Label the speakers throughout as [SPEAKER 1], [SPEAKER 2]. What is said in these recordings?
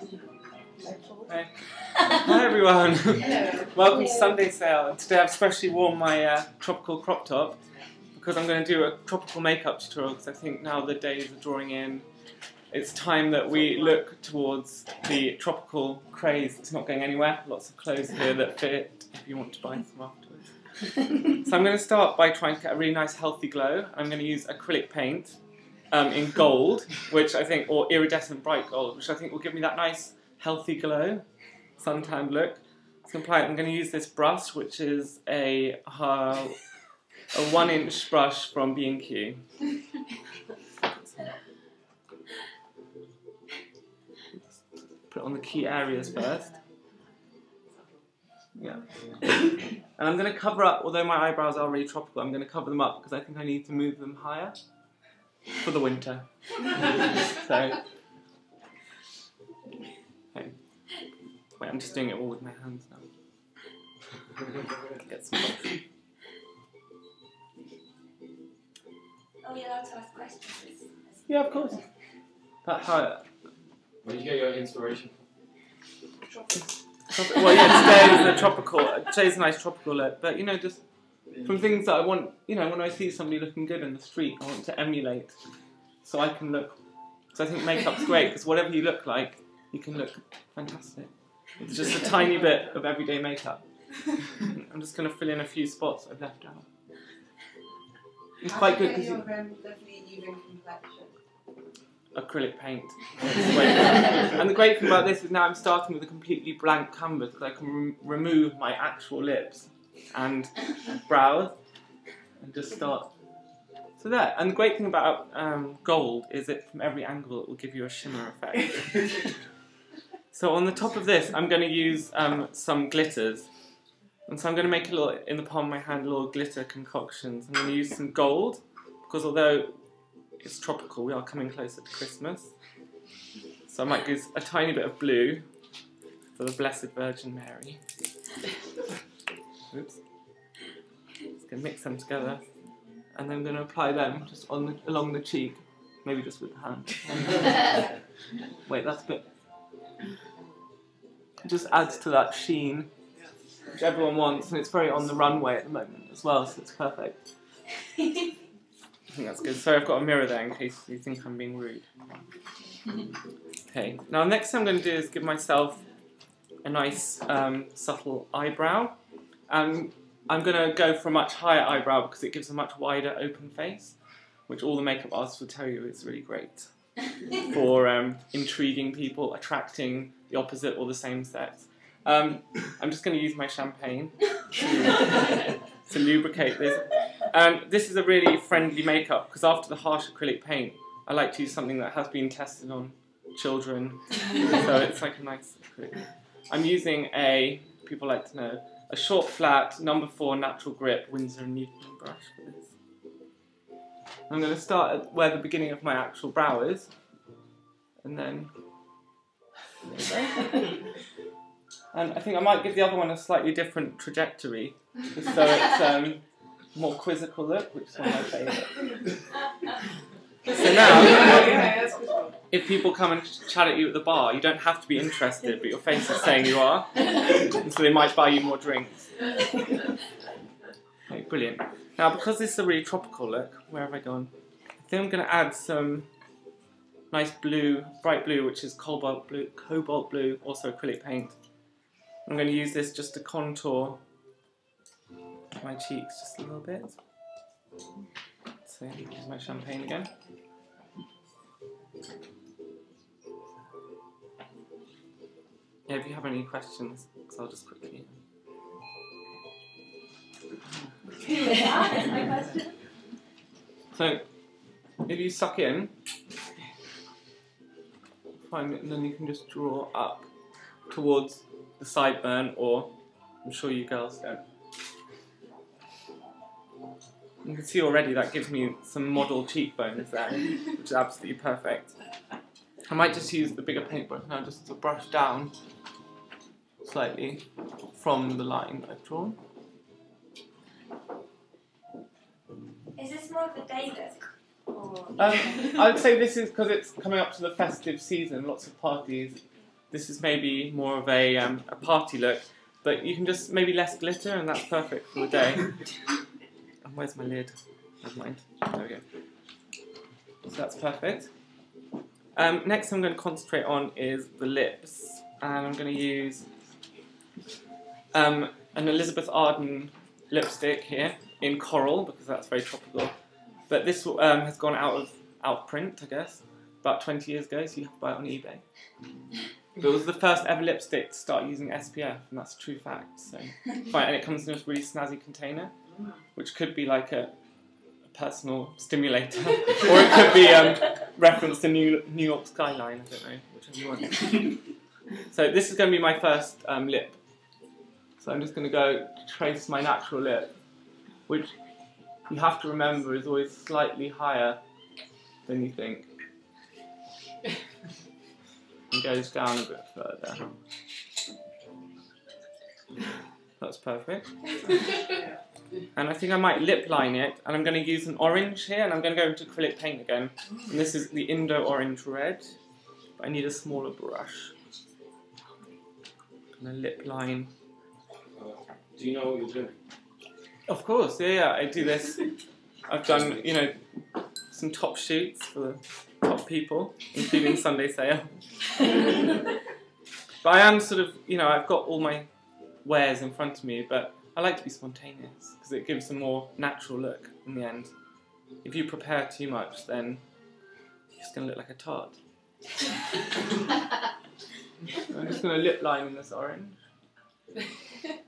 [SPEAKER 1] Hey. Hi everyone, welcome to Sundaysale. And today I've specially worn my tropical crop top because I'm going to do a tropical makeup tutorial because I think now the days are drawing in. It's time that we look towards the tropical craze. It's not going anywhere. Lots of clothes here that fit if you want to buy some afterwards. So I'm going to start by trying to get a really nice healthy glow. I'm going to use acrylic paint in gold, which I think, or iridescent bright gold, which I think will give me that nice healthy glow, suntanned look. So I'm going to use this brush, which is a 1-inch brush from B&Q. Put it on the key areas first. Yeah. And I'm going to cover up, although my eyebrows are really tropical, I'm going to cover them up because I think I need to move them higher for the winter. So. Wait, I'm just doing it all with my hands now. Get some box.
[SPEAKER 2] Are we allowed to ask questions?
[SPEAKER 1] Yeah, of course. That's how
[SPEAKER 3] Where do you get your inspiration
[SPEAKER 1] from? Well, yeah, today's today's a nice tropical look, but you know, just from things that I want, you know, when I see somebody looking good in the street, I want to emulate, so I can look. So I think makeup's great, because whatever you look like, you can look fantastic. It's just a tiny bit of everyday makeup. I'm just going to fill in a few spots I've left out. It's quite good because
[SPEAKER 4] lovely even complexion.
[SPEAKER 1] Acrylic paint. And the great thing about this is now I'm starting with a completely blank canvas because I can remove my actual lips and brows and just start. So there. And the great thing about gold is that from every angle it will give you a shimmer effect. So on the top of this, I'm going to use some glitters. And so I'm going to make a little, in the palm of my hand, little glitter concoctions. I'm going to use some gold, because although it's tropical, we are coming closer to Christmas. So I might use a tiny bit of blue for the Blessed Virgin Mary. Oops. Just going to mix them together. And then I'm going to apply them just along the cheek, maybe just with the hand. Wait, that's a bit. It just adds to that sheen, which everyone wants, and it's very on the runway at the moment as well, so it's perfect. I think that's good. Sorry, I've got a mirror there in case you think I'm being rude. Okay, now next thing I'm going to do is give myself a nice subtle eyebrow. I'm going to go for a much higher eyebrow because it gives a much wider open face, which all the makeup artists will tell you is really great for intriguing people, attracting the opposite or the same sex. I'm just going to use my champagne to lubricate this. This is a really friendly makeup because after the harsh acrylic paint, I like to use something that has been tested on children, so it's like a nice acrylic. I'm using people like to know, a short flat No. 4 natural grip Winsor & Newton brush for this. I'm going to start at where the beginning of my actual brow is, and then and I think I might give the other one a slightly different trajectory, just so it's more quizzical look, which is one of my favourites. So now, if people come and chat at you at the bar, you don't have to be interested, but your face is saying you are, and so they might buy you more drinks. Okay, brilliant. Now, because this is a really tropical look, where have I gone? I think I'm going to add some nice blue, bright blue, which is cobalt blue, also acrylic paint. I'm going to use this just to contour my cheeks just a little bit. So, here's my champagne again. Yeah, if you have any questions, because I'll just quickly.
[SPEAKER 2] That's my question.
[SPEAKER 1] So, if you suck in, find it, and then you can just draw up towards the sideburn, or I'm sure you girls don't. You can see already that gives me some model cheekbones there, which is absolutely perfect. I might just use the bigger paintbrush now just to brush down slightly from the line I've drawn.
[SPEAKER 2] Is this more of a day look? Or
[SPEAKER 1] I would say this is because it's coming up to the festive season, lots of parties, this is maybe more of a party look, but you can just maybe less glitter and that's perfect for the day. And where's my lid? Never mind. There we go. So that's perfect. Next thing I'm going to concentrate on is the lips, and I'm going to use an Elizabeth Arden lipstick here in coral because that's very tropical. But this has gone out of print, I guess, about 20 years ago, so you have to buy it on eBay. But it was the first ever lipstick to start using SPF, and that's a true fact. So fine, and it comes in a really snazzy container, which could be like a personal stimulator, or it could be reference to New York skyline. I don't know, whichever you want. So this is going to be my first lip. So I'm just going to go trace my natural lip, which you have to remember is always slightly higher than you think. And goes down a bit further. That's perfect. And I think I might lip line it, and I'm going to use an orange here, and I'm going to go into acrylic paint again. And this is the Indo Orange Red, but I need a smaller brush. I'm going to lip line.
[SPEAKER 3] Do you know what you're doing?
[SPEAKER 1] Of course, yeah, I do this. I've done, you know, some top shoots for the top people, including Sundaysale. But I am sort of, you know, I've got all my wares in front of me, but I like to be spontaneous because it gives a more natural look in the end. If you prepare too much, then you're just going to look like a tart. I'm just going to lip line in this orange.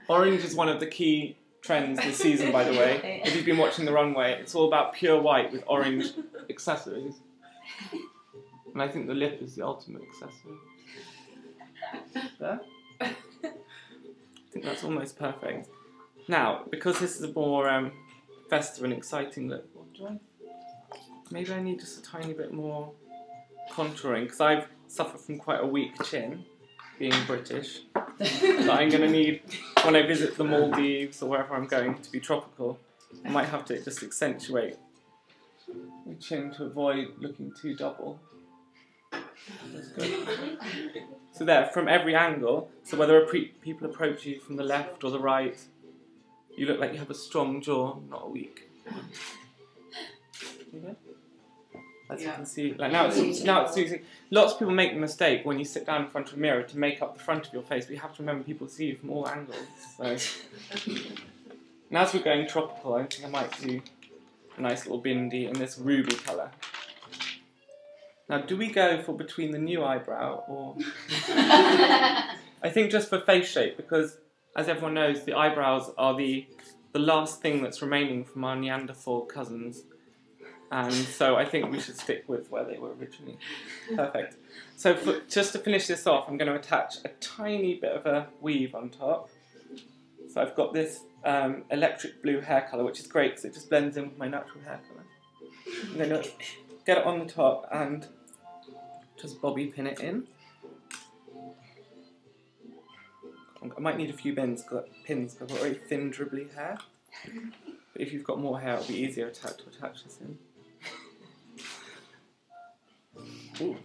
[SPEAKER 1] Orange is one of the key trends this season, by the way. If you've been watching the runway, it's all about pure white with orange accessories. And I think the lip is the ultimate accessory. There? I think that's almost perfect. Now, because this is a more festive and exciting look, maybe I need just a tiny bit more contouring, because I've suffered from quite a weak chin, being British, that I'm going to need when I visit the Maldives or wherever I'm going to be tropical. I might have to just accentuate my chin to avoid looking too double. That's good. So there, from every angle, so whether people approach you from the left or the right, you look like you have a strong jaw, not a weak one. Okay? As you can see, like now it's using. Lots of people make the mistake when you sit down in front of a mirror to make up the front of your face, but you have to remember people see you from all angles. So, and as we're going tropical, I think I might do a nice little bindi in this ruby colour. Now, do we go for between the new eyebrow or? I think just for face shape, because as everyone knows, the eyebrows are the last thing that's remaining from our Neanderthal cousins. And so I think we should stick with where they were originally. Perfect. So just to finish this off, I'm going to attach a tiny bit of a weave on top. So I've got this electric blue hair colour, which is great because it just blends in with my natural hair colour. I'm going to get it on the top and just bobby pin it in. I might need a few pins because I've got very thin dribbly hair. But if you've got more hair, it'll be easier to attach this in. Ooh.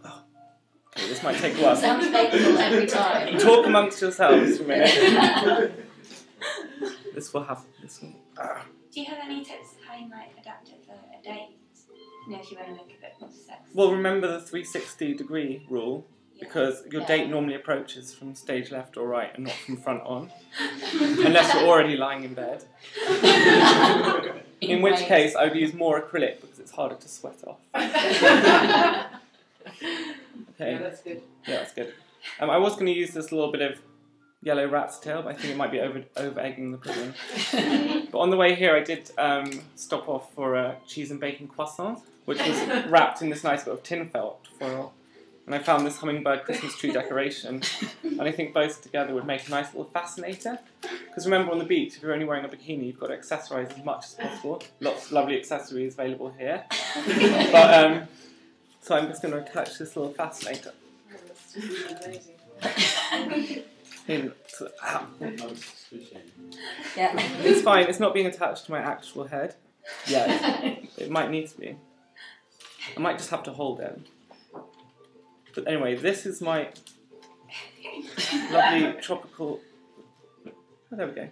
[SPEAKER 1] Oh. Okay, this might take a while.
[SPEAKER 2] Sounds painful every time.
[SPEAKER 1] Talk amongst yourselves for a minute. This will happen.
[SPEAKER 2] Do you have any tips of how you might adapt it for a date? You know, if you want to look a bit more sexy.
[SPEAKER 1] Well, remember the 360-degree rule, because your date normally approaches from stage left or right and not from front on, unless you're already lying in bed. In which case, I would use more acrylic because it's harder to sweat off. Okay.
[SPEAKER 4] Yeah, that's good.
[SPEAKER 1] Yeah, that's good. I was going to use this little bit of yellow rat's tail, but I think it might be over-egging the pudding. But on the way here, I did stop off for a cheese and bacon croissant, which was wrapped in this nice bit of tin felt foil. And I found this hummingbird Christmas tree decoration, and I think both together would make a nice little fascinator. Because remember, on the beach, if you're only wearing a bikini, you've got to accessorise as much as possible. Lots of lovely accessories available here. But so I'm just going to attach this little fascinator. In, so,
[SPEAKER 2] Yeah.
[SPEAKER 1] it's fine. It's not being attached to my actual head. Yeah, it might need to be. I might just have to hold it. But anyway, this is my lovely tropical. Oh, there we go.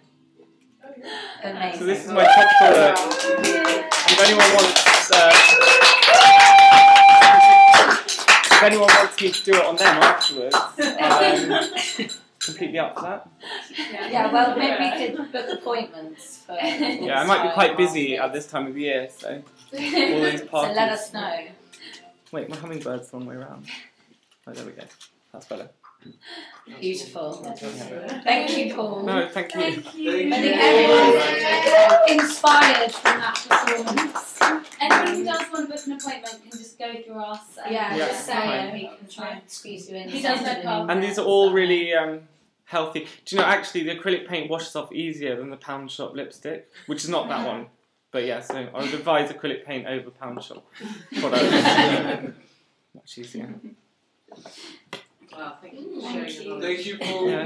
[SPEAKER 2] Amazing.
[SPEAKER 1] So this is my tropical look. If anyone wants me to do it on them afterwards, I'm completely up for that.
[SPEAKER 5] Yeah, well, maybe we could book appointments for.
[SPEAKER 1] Yeah, I might be quite busy at this time of year, so all these
[SPEAKER 5] So
[SPEAKER 1] parties.
[SPEAKER 5] let us know.
[SPEAKER 1] Wait, my hummingbird's the wrong way around. Oh, there we go. That's better.
[SPEAKER 5] Beautiful. Thank you, Paul.
[SPEAKER 1] No, thank you.
[SPEAKER 5] I think everyone's inspired from that performance.
[SPEAKER 6] Anyone who does want to book an appointment can just go through us.
[SPEAKER 5] Yeah,
[SPEAKER 1] Yeah,
[SPEAKER 5] just say
[SPEAKER 1] fine.
[SPEAKER 5] and we can try and squeeze you in.
[SPEAKER 6] He does look up.
[SPEAKER 1] And these are all really healthy. Do you know, actually, the acrylic paint washes off easier than the pound shop lipstick, which is not that one. But yeah, so I would advise acrylic paint over pound shop products. Much easier.
[SPEAKER 4] Wow, thank you.
[SPEAKER 5] Thank you.
[SPEAKER 3] Thank you, Paul.
[SPEAKER 1] Yeah.